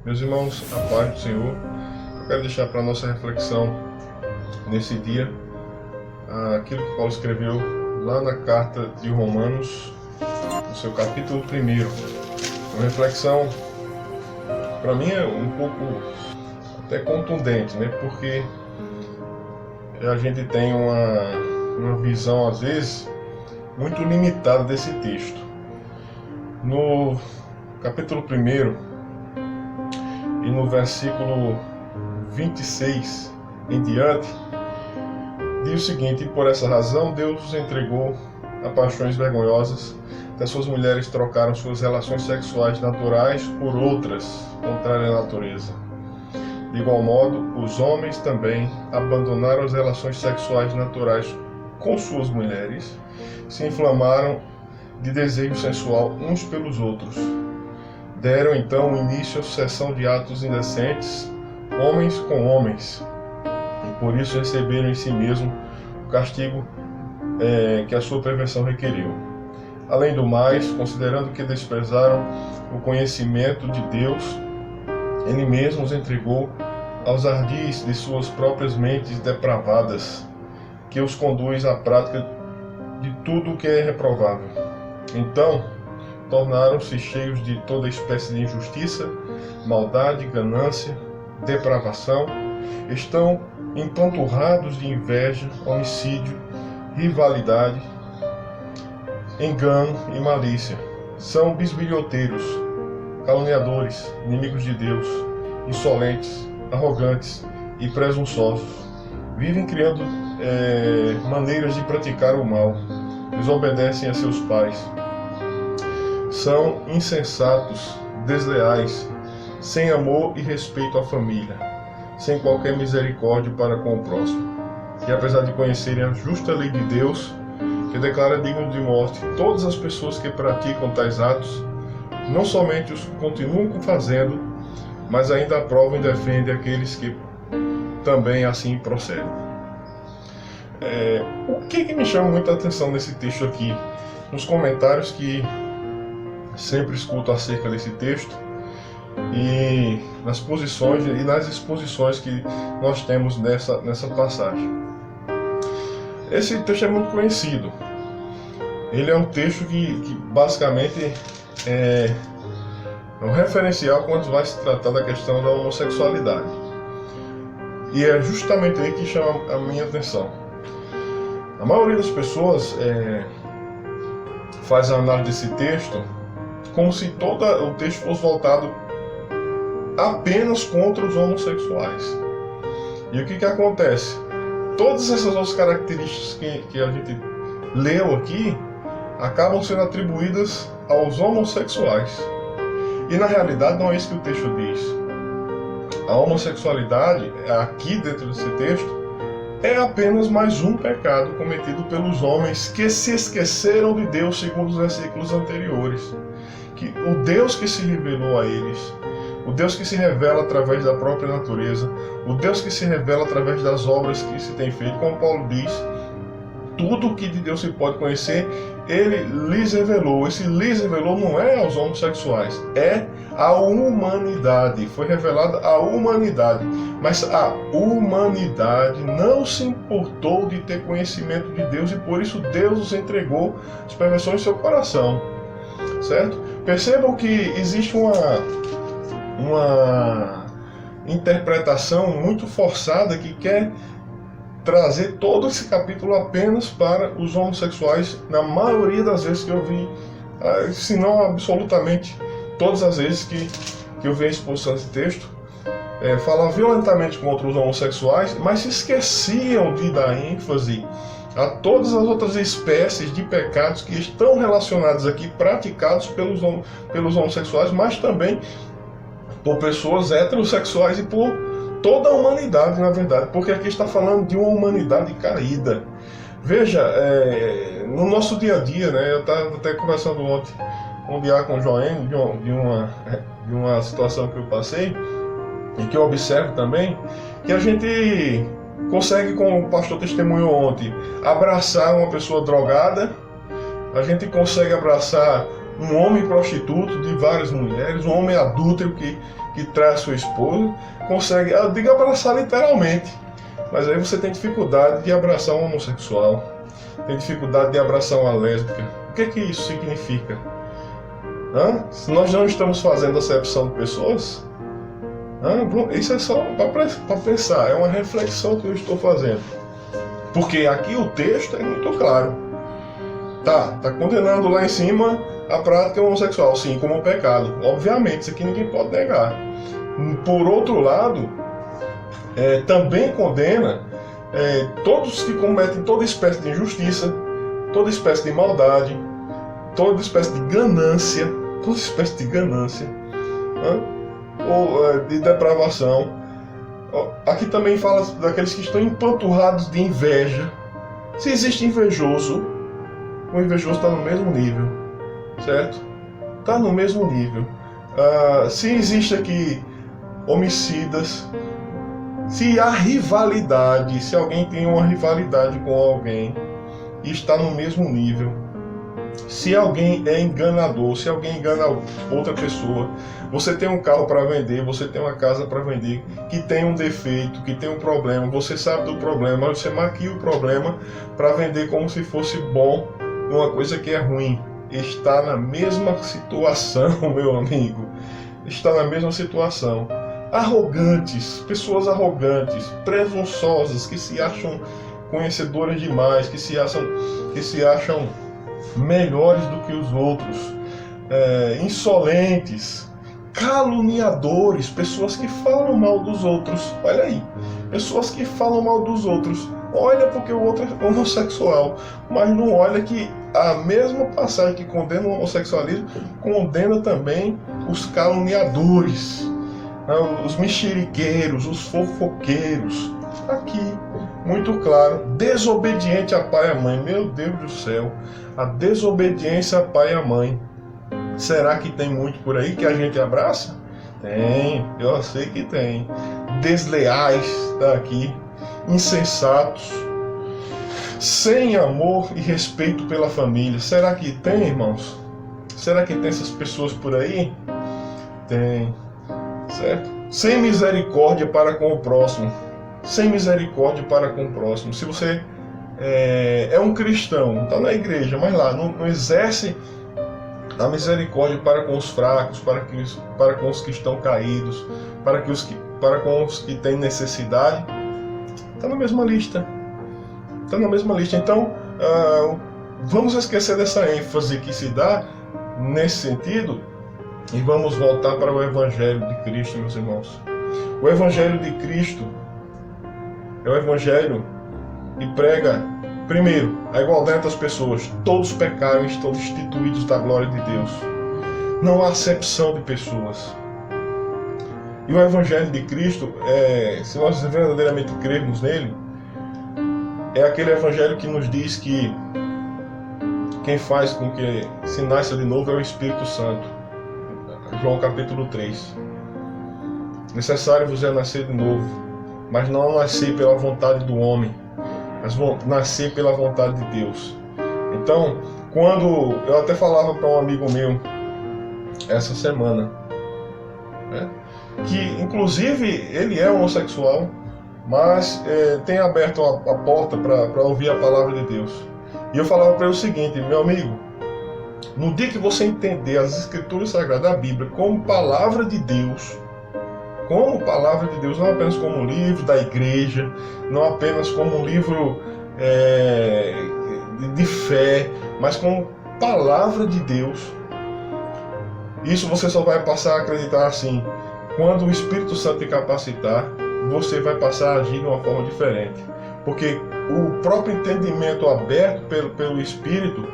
Meus irmãos, a paz do Senhor. Eu quero deixar para a nossa reflexão nesse dia aquilo que Paulo escreveu lá na carta de Romanos, no seu capítulo 1. Uma reflexão, para mim, é um pouco até contundente, né? Porque a gente tem uma visão, às vezes, muito limitada desse texto. No capítulo 1 e no versículo 26 em diante, diz o seguinte: por essa razão Deus os entregou a paixões vergonhosas, até suas mulheres trocaram suas relações sexuais naturais por outras contrárias à natureza. De igual modo, os homens também abandonaram as relações sexuais naturais com suas mulheres, se inflamaram de desejo sensual uns pelos outros. Deram então início à sucessão de atos indecentes, homens com homens, e por isso receberam em si mesmo o castigo que a sua perversão requeriu. Além do mais, considerando que desprezaram o conhecimento de Deus, Ele mesmo os entregou aos ardis de suas próprias mentes depravadas, que os conduz à prática de tudo o que é reprovável. Então, tornaram-se cheios de toda espécie de injustiça, maldade, ganância, depravação. Estão empanturrados de inveja, homicídio, rivalidade, engano e malícia. São bisbilhoteiros, caluniadores, inimigos de Deus, insolentes, arrogantes e presunçosos. Vivem criando maneiras de praticar o mal. Desobedecem a seus pais. São insensatos, desleais, sem amor e respeito à família, sem qualquer misericórdia para com o próximo. E apesar de conhecerem a justa lei de Deus, que declara digno de morte todas as pessoas que praticam tais atos, não somente os continuam fazendo, mas ainda aprovam e defendem aqueles que também assim procedem. O que me chama muita atenção nesse texto aqui, nos comentários que sempre escuto acerca desse texto e nas posições e nas exposições que nós temos nessa passagem. Esse texto é muito conhecido. Ele é um texto que basicamente é um referencial quando vai se tratar da questão da homossexualidade. E é justamente aí que chama a minha atenção. A maioria das pessoas faz a análise desse texto como se todo o texto fosse voltado apenas contra os homossexuais. E o que acontece? Todas essas outras características que a gente leu aqui acabam sendo atribuídas aos homossexuais. E na realidade não é isso que o texto diz. A homossexualidade, aqui dentro desse texto, é apenas mais um pecado cometido pelos homens que se esqueceram de Deus, segundo os versículos anteriores. Que o Deus que se revelou a eles, o Deus que se revela através da própria natureza, o Deus que se revela através das obras que se tem feito, como Paulo diz, tudo que de Deus se pode conhecer, Ele lhes revelou. Esse lhes revelou não é aos homossexuais, é à humanidade. Foi revelada à humanidade. Mas a humanidade não se importou de ter conhecimento de Deus e por isso Deus os entregou as perversões do seu coração. Certo? Percebam que existe uma interpretação muito forçada que quer trazer todo esse capítulo apenas para os homossexuais, na maioria das vezes que eu vi, se não absolutamente todas as vezes que eu vi a exposição desse texto, falar violentamente contra os homossexuais, mas se esqueciam de dar ênfase a todas as outras espécies de pecados que estão relacionados aqui, praticados pelos homossexuais, mas também por pessoas heterossexuais e por toda a humanidade, na verdade, porque aqui está falando de uma humanidade caída. Veja, no nosso dia a dia, né, eu estava até conversando ontem com o diácono Joênio de uma situação que eu passei e que eu observo também, que a gente consegue, como o pastor testemunhou ontem, abraçar uma pessoa drogada, a gente consegue abraçar um homem prostituto de várias mulheres, um homem adúltero que que trai a sua esposa, consegue, eu digo abraçar literalmente, mas aí você tem dificuldade de abraçar um homossexual, tem dificuldade de abraçar uma lésbica. O que isso significa? Se nós não estamos fazendo acepção de pessoas, isso é só para pensar, é uma reflexão que eu estou fazendo. Porque aqui o texto é muito claro. Tá condenando lá em cima a prática homossexual, sim, como um pecado. Obviamente, isso aqui ninguém pode negar. Por outro lado, também condena todos que cometem toda espécie de injustiça, toda espécie de maldade, toda espécie de ganância, ou de depravação. Aqui também fala daqueles que estão empanturrados de inveja. Se existe invejoso, o invejoso está no mesmo nível, certo? Está no mesmo nível. Se existe aqui homicidas, se há rivalidade, se alguém tem uma rivalidade com alguém, está no mesmo nível. Se alguém é enganador, se alguém engana outra pessoa, você tem um carro para vender, você tem uma casa para vender, que tem um defeito, que tem um problema, você sabe do problema, você maquia o problema para vender como se fosse bom, uma coisa que é ruim. Está na mesma situação, meu amigo. Está na mesma situação. Arrogantes, pessoas arrogantes, presunçosas, que se acham conhecedoras demais, que se acham melhores do que os outros, insolentes, caluniadores, pessoas que falam mal dos outros. Olha aí, pessoas que falam mal dos outros. Olha porque o outro é homossexual, mas não olha que a mesma passagem que condena o homossexualismo condena também os caluniadores, os mexeriqueiros, os fofoqueiros. Aqui, muito claro, desobediente a pai e a mãe. Meu Deus do céu, a desobediência a pai e a mãe. Será que tem muito por aí que a gente abraça? Tem, eu sei que tem. Desleais, está aqui, insensatos, sem amor e respeito pela família. Será que tem, irmãos? Será que tem essas pessoas por aí? Tem, certo? Sem misericórdia para com o próximo. Sem misericórdia para com o próximo. Se você é um cristão, está na igreja, mas lá não exerce a misericórdia para com os fracos, para com os que estão caídos, para com os que têm necessidade, está na mesma lista. Está na mesma lista. Então, vamos esquecer dessa ênfase que se dá nesse sentido e vamos voltar para o Evangelho de Cristo, meus irmãos. O Evangelho de Cristo é o Evangelho que prega, primeiro, a igualdade das pessoas. Todos pecaram e estão destituídos da glória de Deus. Não há acepção de pessoas. E o Evangelho de Cristo, se nós verdadeiramente crermos nele, é aquele Evangelho que nos diz que quem faz com que se nasça de novo é o Espírito Santo. João capítulo 3. Necessário vos é nascer de novo, mas não nascer pela vontade do homem, mas nascer pela vontade de Deus. Então, quando eu até falava para um amigo meu essa semana, que inclusive ele é homossexual, mas tem aberto a porta para ouvir a palavra de Deus. E eu falava para ele o seguinte: meu amigo, no dia que você entender as Escrituras Sagradas da Bíblia como palavra de Deus, não apenas como um livro da igreja, não apenas como um livro de fé, mas como palavra de Deus, isso você só vai passar a acreditar assim. Quando o Espírito Santo te capacitar, você vai passar a agir de uma forma diferente. Porque o próprio entendimento aberto pelo Espírito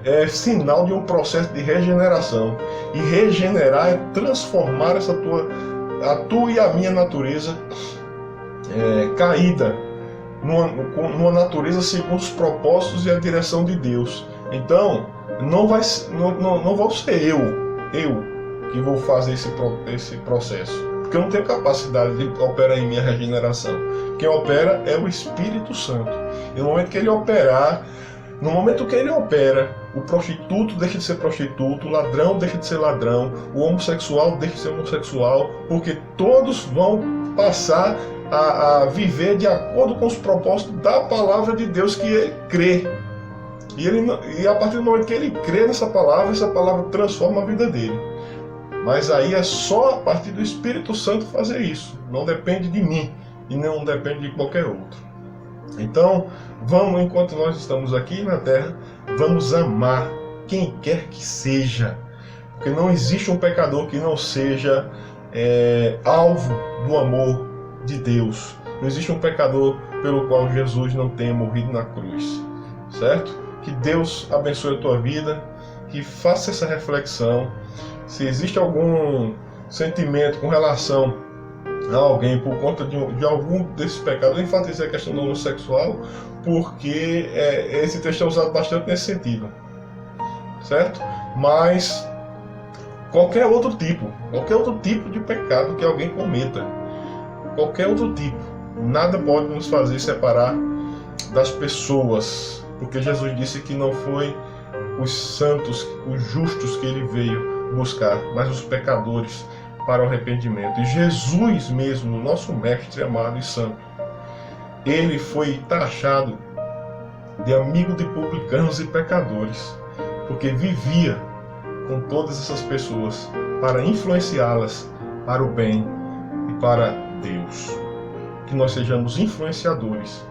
é sinal de um processo de regeneração. E regenerar é transformar a tua e a minha natureza caída numa natureza segundo os propósitos e a direção de Deus. Então, não vou ser eu que vou fazer esse processo, porque eu não tenho capacidade de operar em minha regeneração. Quem opera é o Espírito Santo. E no momento que ele opera, o prostituto deixa de ser prostituto, o ladrão deixa de ser ladrão, o homossexual deixa de ser homossexual, porque todos vão passar a viver de acordo com os propósitos da palavra de Deus que ele crê. E a partir do momento que ele crê nessa palavra, essa palavra transforma a vida dele. Mas aí é só a partir do Espírito Santo fazer isso. Não depende de mim e não depende de qualquer outro. Então, vamos, enquanto nós estamos aqui na terra, vamos amar quem quer que seja. Porque não existe um pecador que não seja alvo do amor de Deus. Não existe um pecador pelo qual Jesus não tenha morrido na cruz. Certo? Que Deus abençoe a tua vida, que faça essa reflexão. Se existe algum sentimento com relação a alguém por conta de algum desses pecados, eu enfatizei a questão do homossexual, porque esse texto é usado bastante nesse sentido, certo? Mas qualquer outro tipo de pecado que alguém cometa, qualquer outro tipo, nada pode nos fazer separar das pessoas, porque Jesus disse que não foi os santos, os justos que ele veio buscar, mas os pecadores para o arrependimento. E Jesus mesmo, nosso mestre amado e santo, ele foi taxado de amigo de publicanos e pecadores, porque vivia com todas essas pessoas para influenciá-las para o bem e para Deus. Que nós sejamos influenciadores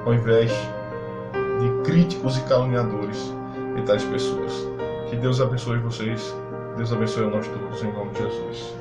ao invés de críticos e caluniadores de tais pessoas. Que Deus abençoe vocês. Deus abençoe a nós todos, em nome de Jesus.